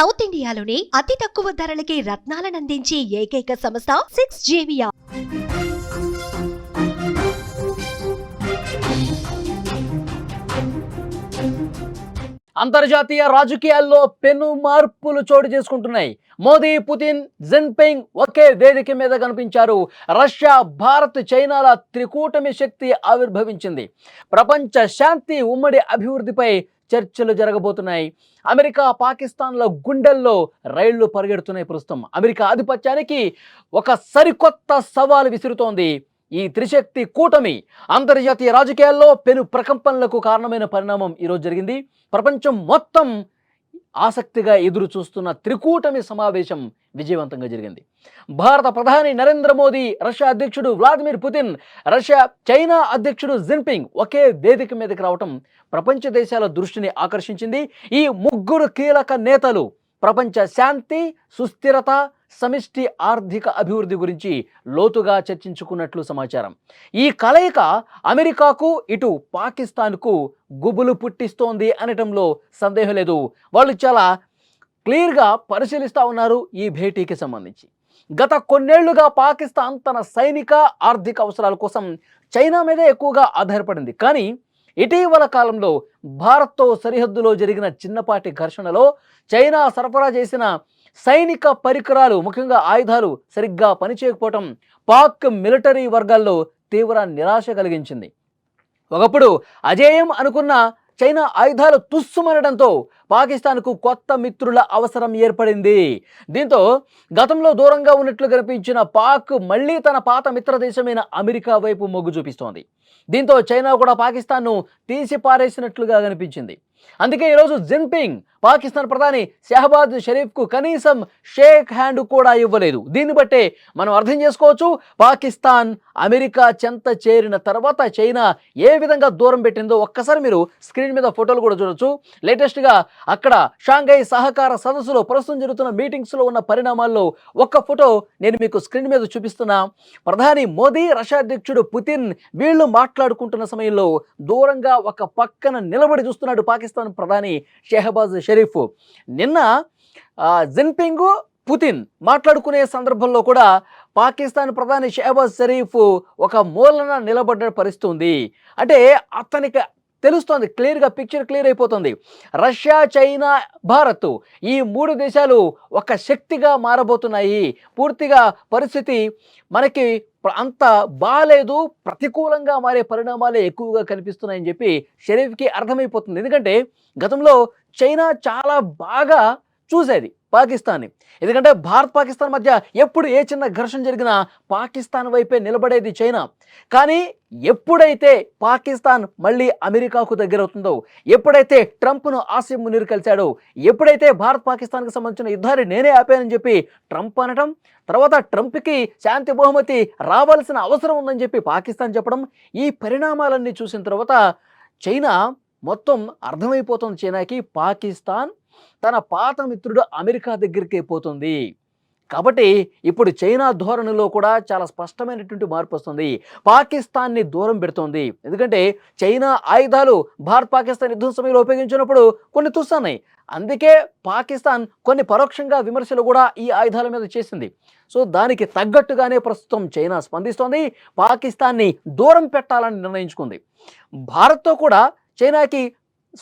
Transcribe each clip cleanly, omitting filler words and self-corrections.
South ఇండియాలోనే అతి తక్కువ ధరలకి రత్నాలనందించే ఏకైక సంస్థ 6JVR. అంతర్జాతీయ రాజకీయాల్లో పెను మార్పులు చోటు చేసుకుంటున్నాయి. మోదీ, పుతిన్, జిన్పింగ్ ఒకే వేదిక మీద కనిపించారు. రష్యా, భారత్, చైనాల త్రికూటమి శక్తి ఆవిర్భవించింది. ప్రపంచ శాంతి, ఉమ్మడి అభివృద్ధిపై చర్చలు జరగబోతున్నాయి. అమెరికా, పాకిస్తాన్ల గుండెల్లో రైళ్లు పరిగెడుతున్నాయి. ప్రస్తుతం అమెరికా ఆధిపత్యానికి ఒక సరికొత్త సవాలు విసురుతోంది ఈ త్రిశక్తి కూటమి. అంతర్జాతీయ రాజకీయాల్లో పెను ప్రకంపనలకు కారణమైన పరిణామం ఈరోజు జరిగింది. ప్రపంచం మొత్తం ఆసక్తిగా ఎదురు చూస్తున్న త్రికూటమి సమావేశం విజయవంతంగా జరిగింది. భారత ప్రధాని నరేంద్ర మోదీ, రష్యా అధ్యక్షుడు వ్లాదిమిర్ పుతిన్, చైనా అధ్యక్షుడు జిన్పింగ్ ఒకే వేదిక మీదకి రావటం ప్రపంచ దేశాల దృష్టిని ఆకర్షించింది. ఈ ముగ్గురు కీలక నేతలు ప్రపంచ శాంతి, సుస్థిరత, సమిష్టి ఆర్థిక అభివృద్ధి గురించి లోతుగా చర్చించుకున్నట్లు సమాచారం. ఈ కలయిక అమెరికాకు, ఇటు పాకిస్తాన్కు గుబులు పుట్టిస్తోంది అనటంలో సందేహం లేదు. వాళ్ళు చాలా క్లియర్గా పరిశీలిస్తూ ఉన్నారు ఈ భేటీకి సంబంధించి. గత కొన్నేళ్లుగా పాకిస్తాన్ తన సైనిక, ఆర్థిక అవసరాల కోసం చైనా మీదే ఎక్కువగా ఆధారపడింది. కానీ ఇటీవల కాలంలో భారత్తో సరిహద్దులో జరిగిన చిన్నపాటి ఘర్షణలో చైనా సరఫరా చేసిన సైనిక పరికరాలు, ముఖ్యంగా ఆయుధాలు సరిగ్గా పనిచేయకపోవటం పాక్ మిలిటరీ వర్గాల్లో తీవ్ర నిరాశ కలిగించింది. ఒకప్పుడు అజేయం అనుకున్న చైనా ఆయుధాలు తుస్సుమనడంతో పాకిస్తాన్కు కొత్త మిత్రుల అవసరం ఏర్పడింది. దీంతో గతంలో దూరంగా ఉన్నట్లు కనిపించిన పాక్ మళ్లీ తన పాత మిత్ర దేశమైన అమెరికా వైపు మొగ్గు చూపిస్తోంది. దీంతో చైనా కూడా పాకిస్తాన్ను తీసి పారేసినట్లుగా కనిపించింది. అందుకే ఈరోజు జిన్పింగ్ పాకిస్తాన్ ప్రధాని షహబాజ్ షరీఫ్కు కనీసం షేక్ హ్యాండ్ కూడా ఇవ్వలేదు. దీన్ని బట్టే మనం అర్థం చేసుకోవచ్చు పాకిస్తాన్ అమెరికా చెంత చేరిన తర్వాత చైనా ఏ విధంగా దూరం పెట్టిందో. ఒక్కసారి మీరు స్క్రీన్ మీద ఫోటోలు కూడా చూడొచ్చు. లేటెస్ట్గా అక్కడ షాంఘై సహకార సదస్సులో ప్రస్తుతం జరుగుతున్న మీటింగ్స్లో ఉన్న పరిణామాల్లో ఒక్క ఫోటో నేను మీకు స్క్రీన్ మీద చూపిస్తున్నా. ప్రధాని మోదీ, రష్యా అధ్యక్షుడు పుతిన్ వీళ్ళు మాట్లాడుకుంటున్న సమయంలో దూరంగా ఒక పక్కన నిలబడి చూస్తున్నాడు పాకిస్తాన్ ప్రధాని షహబాజ్ షరీఫ్. నిన్న జిన్పింగ్, పుతిన్ మాట్లాడుకునే సందర్భంలో కూడా పాకిస్తాన్ ప్రధాని షహబాజ్ షరీఫ్ ఒక మూలన నిలబడ్డ పరిస్థితి ఉంది. అంటే అతనికి తెలుస్తోంది, క్లియర్గా పిక్చర్ క్లియర్ అయిపోతుంది. రష్యా, చైనా, భారత్ ఈ మూడు దేశాలు ఒక శక్తిగా మారబోతున్నాయి. పూర్తిగా పరిస్థితి మనకి అంత బాలేదు, ప్రతికూలంగా మారే పరిణామాలే ఎక్కువగా కనిపిస్తున్నాయని చెప్పి షరీఫ్కి అర్థమైపోతుంది. ఎందుకంటే గతంలో చైనా చాలా బాగా చూసేది పాకిస్తాన్ని. ఎందుకంటే భారత్, పాకిస్తాన్ మధ్య ఎప్పుడు ఏ చిన్న ఘర్షణ జరిగినా పాకిస్తాన్ వైపే నిలబడేది చైనా. కానీ ఎప్పుడైతే పాకిస్తాన్ మళ్ళీ అమెరికాకు దగ్గరవుతుందో, ఎప్పుడైతే ట్రంప్ను ఆసిమ్ మునీర్ కలిశాడో, ఎప్పుడైతే భారత్ పాకిస్తాన్కి సంబంధించిన యుద్ధాన్ని నేనే ఆపానని చెప్పి ట్రంప్ అనటం, తర్వాత ట్రంప్కి శాంతి బహుమతి రావాల్సిన అవసరం ఉందని చెప్పి పాకిస్తాన్ చెప్పడం, ఈ పరిణామాలన్నీ చూసిన తర్వాత చైనా మొత్తం అర్థమైపోతుంది చైనాకి పాకిస్తాన్ తన పాత మిత్రుడు అమెరికా దగ్గరికి పోతుంది. కాబట్టి ఇప్పుడు చైనా ధోరణిలో కూడా చాలా స్పష్టమైనటువంటి మార్పు వస్తుంది. పాకిస్తాన్ని దూరం పెడుతోంది. ఎందుకంటే చైనా ఆయుధాలు భారత్ పాకిస్తాన్ యుద్ధం సమయంలో ఉపయోగించినప్పుడు కొన్ని తుస్సన్నాయి. అందుకే పాకిస్తాన్ కొన్ని పరోక్షంగా విమర్శలు కూడా ఈ ఆయుధాల మీద చేసింది. సో దానికి తగ్గట్టుగానే ప్రస్తుతం చైనా స్పందిస్తోంది. పాకిస్తాన్ని దూరం పెట్టాలని నిర్ణయించుకుంది. భారత్తో కూడా చైనాకి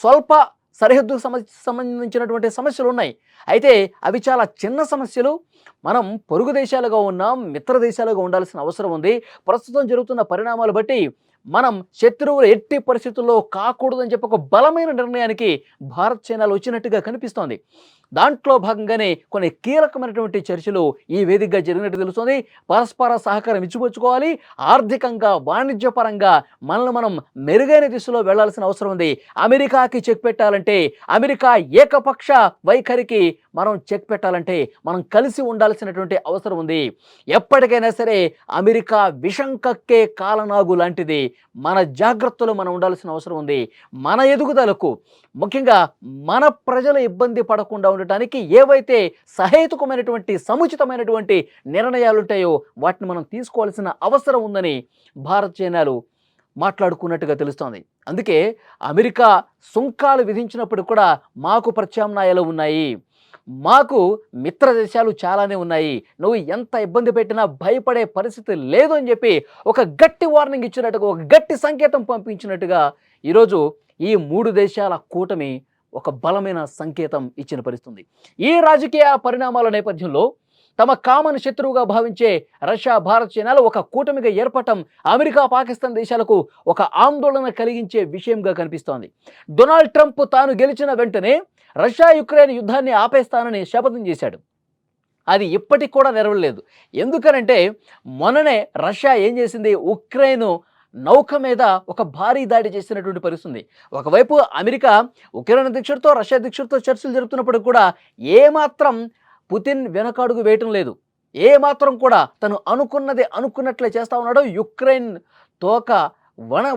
స్వల్ప సరిహద్దుకు సంబంధించినటువంటి సమస్యలు ఉన్నాయి. అయితే అవి చాలా చిన్న సమస్యలు. మనం పొరుగు దేశాలుగా ఉన్నాం, మిత్ర దేశాలుగా ఉండాల్సిన అవసరం ఉంది. ప్రస్తుతం జరుగుతున్న పరిణామాలు బట్టి మనం శత్రువులు ఎట్టి పరిస్థితుల్లో కాకూడదని చెప్పి ఒక బలమైన నిర్ణయానికి భారత్, చైనాలు వచ్చినట్టుగా కనిపిస్తోంది. దాంట్లో భాగంగానే కొన్ని కీలకమైనటువంటి చర్చలు ఈ వేదికగా జరిగినట్టు తెలుస్తుంది. పరస్పర సహకారం ఇచ్చిపుచ్చుకోవాలి. ఆర్థికంగా, వాణిజ్యపరంగా మనల్ని మనం మెరుగైన దిశలో వెళ్లాల్సిన అవసరం ఉంది. అమెరికాకి చెక్ పెట్టాలంటే, అమెరికా ఏకపక్ష వైఖరికి మనం చెక్ పెట్టాలంటే మనం కలిసి ఉండాల్సినటువంటి అవసరం ఉంది. ఎప్పటికైనా సరే అమెరికా విషం కక్కే కాలనాగు లాంటిది. మన జాగ్రత్తలో మనం ఉండాల్సిన అవసరం ఉంది. మన ఎదుగుదలకు, ముఖ్యంగా మన ప్రజల ఇబ్బంది పడకుండా ఉండటానికి ఏవైతే సహేతుకమైనటువంటి, సముచితమైనటువంటి నిర్ణయాలు ఉంటాయో వాటిని మనం తీసుకోవాల్సిన అవసరం ఉందని భారత్, చైనాలు మాట్లాడుకున్నట్టుగా తెలుస్తోంది. అందుకే అమెరికా సుంకాలు విధించినప్పుడు కూడా మాకు ప్రత్యామ్నాయాలు ఉన్నాయి, మాకు మిత్ర దేశాలు చాలానే ఉన్నాయి, నువ్వు ఎంత ఇబ్బంది పెట్టినా భయపడే పరిస్థితి లేదు అని చెప్పి ఒక గట్టి వార్నింగ్ ఇచ్చినట్టుగా, ఒక గట్టి సంకేతం పంపించినట్టుగా ఈరోజు ఈ 3 దేశాల కూటమి ఒక బలమైన సంకేతం ఇచ్చిన పరిస్థితి. ఈ రాజకీయ పరిణామాల నేపథ్యంలో తమ కామన్ శత్రువుగా భావించే రష్యా, భారత్, చైనాలు ఒక కూటమిగా ఏర్పడటం అమెరికా, పాకిస్తాన్ దేశాలకు ఒక ఆందోళన కలిగించే విషయంగా కనిపిస్తోంది. డొనాల్డ్ ట్రంప్ తాను గెలిచిన వెంటనే రష్యా యుక్రెయిన్ యుద్ధాన్ని ఆపేస్తానని శపథం చేశాడు. అది ఇప్పటికి కూడా నెరవేరలేదు. ఎందుకనంటే మొన్ననే రష్యా ఏం చేసింది, ఉక్రెయిన్ నౌక మీద ఒక భారీ దాడి చేసినటువంటి పరిస్థితి. ఒకవైపు అమెరికా ఉక్రెయిన్ అధ్యక్షుడితో, రష్యా అధ్యక్షుడితో చర్చలు జరుపుతున్నప్పుడు కూడా ఏమాత్రం పుతిన్ వెనకడుగు వేయటం లేదు. ఏమాత్రం కూడా తను అనుకున్నది అనుకున్నట్లే చేస్తా ఉన్నాడు. యుక్రెయిన్ తోక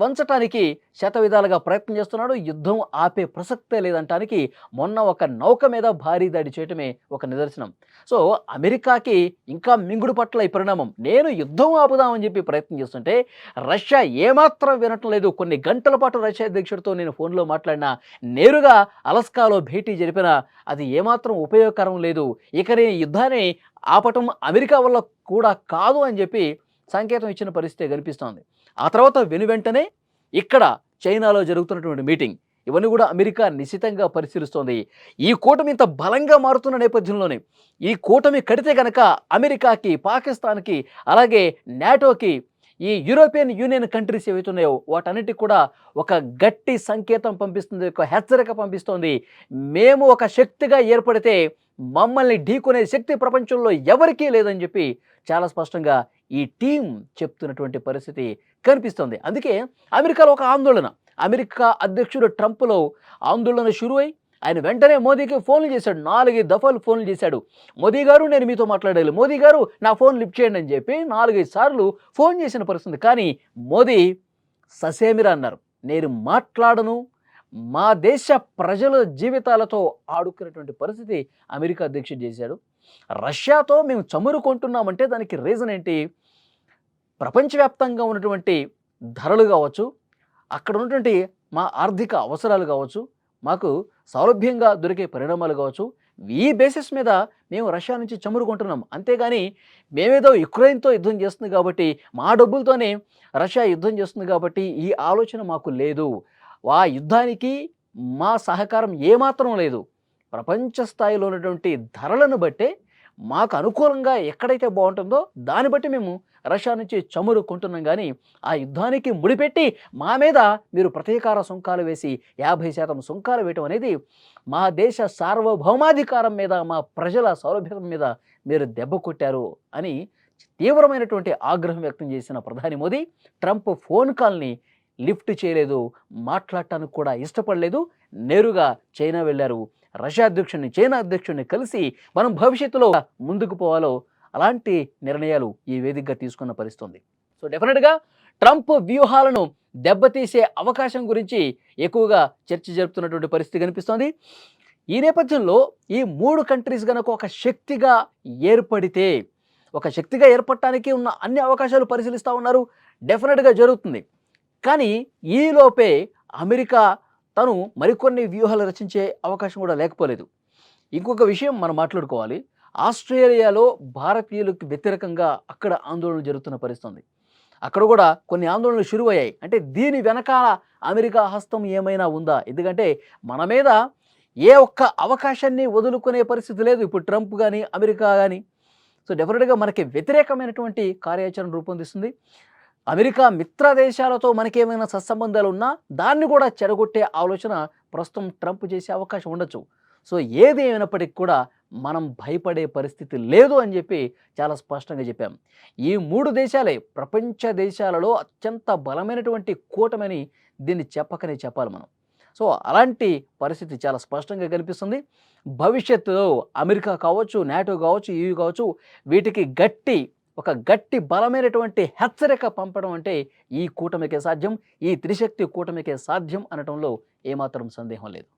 వంచటానికి శతవిధాలుగా ప్రయత్నం చేస్తున్నాడు. యుద్ధం ఆపే ప్రసక్తే లేదంటానికి మొన్న ఒక నౌక మీద భారీ దాడి చేయటమే ఒక నిదర్శనం. సో అమెరికాకి ఇంకా మింగుడు పట్ల ఈ పరిణామం. నేను యుద్ధం ఆపుదామని చెప్పి ప్రయత్నం చేస్తుంటే రష్యా ఏమాత్రం వినటం లేదు. కొన్ని గంటల పాటు రష్యా అధ్యక్షుడితో నేను ఫోన్లో మాట్లాడినా, నేరుగా అలస్కాలో భేటీ జరిపినా అది ఏమాత్రం ఉపయోగకరం లేదు. ఇక నేను యుద్ధాన్ని ఆపటం అమెరికా వల్ల కూడా కాదు అని చెప్పి సంకేతం ఇచ్చిన పరిస్థితి కనిపిస్తోంది. ఆ తర్వాత వెనువెంటనే ఇక్కడ చైనాలో జరుగుతున్నటువంటి మీటింగ్, ఇవన్నీ కూడా అమెరికా నిశితంగా పరిశీలిస్తోంది. ఈ కూటమి ఇంత బలంగా మారుతున్న నేపథ్యంలోనే ఈ కూటమి కడితే కనుక అమెరికాకి, పాకిస్తాన్కి, అలాగే నాటోకి, ఈ యూరోపియన్ యూనియన్ కంట్రీస్ ఏవైతున్నాయో వాటన్నిటికి కూడా ఒక గట్టి సంకేతం పంపిస్తుంది, ఒక హెచ్చరిక పంపిస్తోంది. మేము ఒక శక్తిగా ఏర్పడితే మమ్మల్ని ఢీకొనే శక్తి ప్రపంచంలో ఎవరికీ లేదని చెప్పి చాలా స్పష్టంగా ఈ టీం చెప్తున్నటువంటి పరిస్థితి కనిపిస్తుంది. అందుకే అమెరికాలో ఒక ఆందోళన, అమెరికా అధ్యక్షుడు ట్రంప్లో ఆందోళన షురువై ఆయన వెంటనే మోదీకి ఫోన్లు చేశాడు. 4 దఫాలు ఫోన్లు చేశాడు. మోదీ గారు, నేను మీతో మాట్లాడాలి, మోదీ గారు నా ఫోన్ లిఫ్ట్ చేయండి అని చెప్పి 4-5 సార్లు ఫోన్ చేసిన పరిస్థితి. కానీ మోదీ ససేమిరా అన్నారు, నేను మాట్లాడను, మా దేశ ప్రజల జీవితాలతో ఆడుకునేటువంటి పరిస్థితి అమెరికా అధ్యక్షుడు చేశాడు. రష్యాతో మేము చమురుకుంటున్నామంటే దానికి రీజన్ ఏంటి? ప్రపంచవ్యాప్తంగా ఉన్నటువంటి ధరలు కావచ్చు, అక్కడ ఉన్నటువంటి మా ఆర్థిక అవసరాలు కావచ్చు, మాకు సౌలభ్యంగా దొరికే పరిణామాలు కావచ్చు, ఈ బేసిస్ మీద మేము రష్యా నుంచి చమురుకుంటున్నాం. అంతేగాని మేమేదో యుక్రెయిన్తో యుద్ధం చేస్తుంది కాబట్టి, మా డబ్బులతోనే రష్యా యుద్ధం చేస్తుంది కాబట్టి ఈ ఆలోచన మాకు లేదు. ఆ యుద్ధానికి మా సహకారం ఏమాత్రం లేదు. ప్రపంచ స్థాయిలో ఉన్నటువంటి ధరలను బట్టే మాకు అనుకూలంగా ఎక్కడైతే బాగుంటుందో దాన్ని బట్టి మేము రష్యా నుంచి చమురు కొంటున్నాం. కానీ ఆ యుద్ధానికి ముడిపెట్టి మా మీద మీరు ప్రతీకార సుంకాలు వేసి 50% సుంకాలు వేయటం అనేది మా దేశ సార్వభౌమాధికారం మీద, మా ప్రజల సౌలభ్యం మీద మీరు దెబ్బ కొట్టారు అని తీవ్రమైనటువంటి ఆగ్రహం వ్యక్తం చేసిన ప్రధాని మోదీ ట్రంప్ ఫోన్ కాల్ని లిఫ్ట్ చేయలేదు, మాట్లాడటానికి కూడా ఇష్టపడలేదు. నేరుగా చైనా వెళ్ళారు. రష్యా అధ్యక్షుడిని, చైనా అధ్యక్షుడిని కలిసి మనం భవిష్యత్తులో ముందుకు పోవాలో అలాంటి నిర్ణయాలు ఈ వేదికగా తీసుకున్న పరిస్థితుంది. సో డెఫినెట్గా ట్రంప్ వ్యూహాలను దెబ్బతీసే అవకాశం గురించి ఎక్కువగా చర్చ జరుపుతున్నటువంటి పరిస్థితి కనిపిస్తోంది. ఈ నేపథ్యంలో ఈ 3 కంట్రీస్ కనుక ఒక శక్తిగా ఏర్పడితే, ఒక శక్తిగా ఏర్పడటానికి ఉన్న అన్ని అవకాశాలు పరిశీలిస్తూ ఉన్నారు. డెఫినెట్గా జరుగుతుంది. కానీ ఈలోపే అమెరికా తను మరికొన్ని వ్యూహాలు రచించే అవకాశం కూడా లేకపోలేదు. ఇంకొక విషయం మనం మాట్లాడుకోవాలి. ఆస్ట్రేలియాలో భారతీయులకు వ్యతిరేకంగా అక్కడ ఆందోళనలు జరుగుతున్న పరిస్థితి. అక్కడ కూడా కొన్ని ఆందోళనలు షురువయ్యాయి. అంటే దీని వెనకాల అమెరికా హస్తం ఏమైనా ఉందా? ఎందుకంటే మన మీద ఏ ఒక్క అవకాశాన్ని వదులుకునే పరిస్థితి లేదు ఇప్పుడు ట్రంప్ కానీ, అమెరికా కానీ. సో డెఫినెట్గా మనకి వ్యతిరేకమైనటువంటి కార్యాచరణ రూపొందిస్తుంది. అమెరికా మిత్ర దేశాలతో మనకేమైనా సత్సంబంధాలు ఉన్నా దాన్ని కూడా చెడగొట్టే ఆలోచన ప్రస్తుతం ట్రంప్ చేసే అవకాశం ఉండొచ్చు. సో ఏది ఏమైనప్పటికీ కూడా మనం భయపడే పరిస్థితి లేదు అని చెప్పి చాలా స్పష్టంగా చెప్పాం. ఈ 3 దేశాలే ప్రపంచ దేశాలలో అత్యంత బలమైనటువంటి కూటమని దీన్ని చెప్పకనే చెప్పాలి మనం. సో అలాంటి పరిస్థితి చాలా స్పష్టంగా కనిపిస్తుంది. భవిష్యత్తులో అమెరికా కావచ్చు, నాటో కావచ్చు, EU కావచ్చు, వీటికి ఒక గట్టి బలమైనటువంటి హెచ్చరిక పంపడం అంటే ఈ కూటమికే సాధ్యం, ఈ త్రిశక్తి కూటమికే సాధ్యం అనటంలో ఏమాత్రం సందేహం లేదు.